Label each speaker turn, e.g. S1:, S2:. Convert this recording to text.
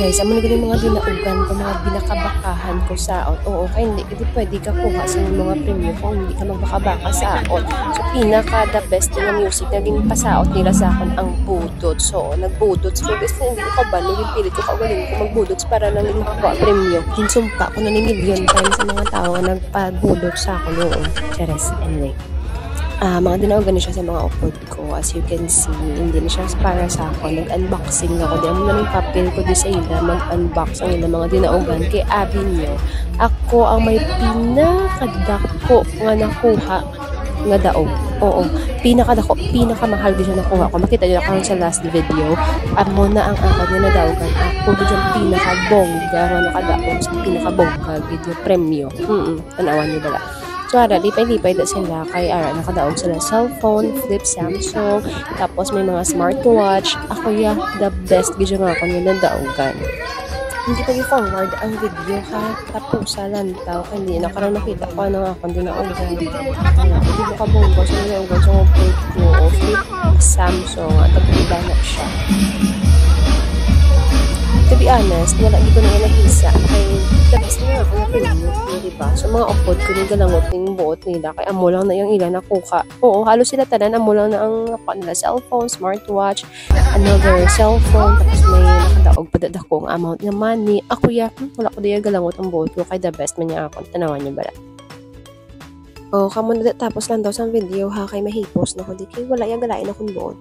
S1: guys, amo na ganun mga dinaugan ko, mga binakabakahan ko saot. Oo, kaya hindi pwede ka kuha sa mga premium kung hindi ka magbakabaka saot. So, pinaka the best na music na ginipasaot nila sa akin ang budot. So, nagbudots ko. Guys, hindi ko kabalo, yung pilit ko kagaling ko magbudots para lang makakuha premium. Ginsumpa ko na ni million times sa mga tao na nagpabudot sa akin noon. Chares, anyway. Mga dinawagan na siya sa mga upload ko. As you can see, hindi na siya para sa ako. Nag-unboxing ako. Di mo na yung papel ko di sa ila. Mag-unbox ang ilang mga dinawagan kay Avenue. Ako ang may pinakadako nga nakuha nga daog. Oo, pinakamahal din siya nakuha ko. Makita nyo ako sa last video. Amo na ang ako na nadaogan. Ako dyan pinakabongga nga nakadaog sa pinakabongga video premyo. Tanawan nyo bala. So, lipay-lipay na sila kay nakadaog sila cellphone, flip Samsung, tapos may mga smartwatch. Ako the best video nga ako nila daogan. Hindi ko i-forward ang video ha, tapos sa lantaw, hindi na karang nakita ko ano ako, hindi na ugan. Hindi mo kabunggo, so nila ugan, so flip Samsung, at pag-iba na siya. To be honest, wala dito na nag-isa kay tapos na ako na diba? So mga upload ko yung galangot yung buot nila kay amo lang na yung ilan nakuha. Oo, halos sila tanan amo lang na ang nakuha nila cellphone, smartwatch, another cellphone, tapos may nakadaog pa dadakong amount ng money. Ako wala ko diya galangot ang buot ko kay the best man niya ako. Tanawan niyo bala. Oh, kamo na tapos lang daw sa video ha kay mahipos na ko di kay wala ya galain akong buot.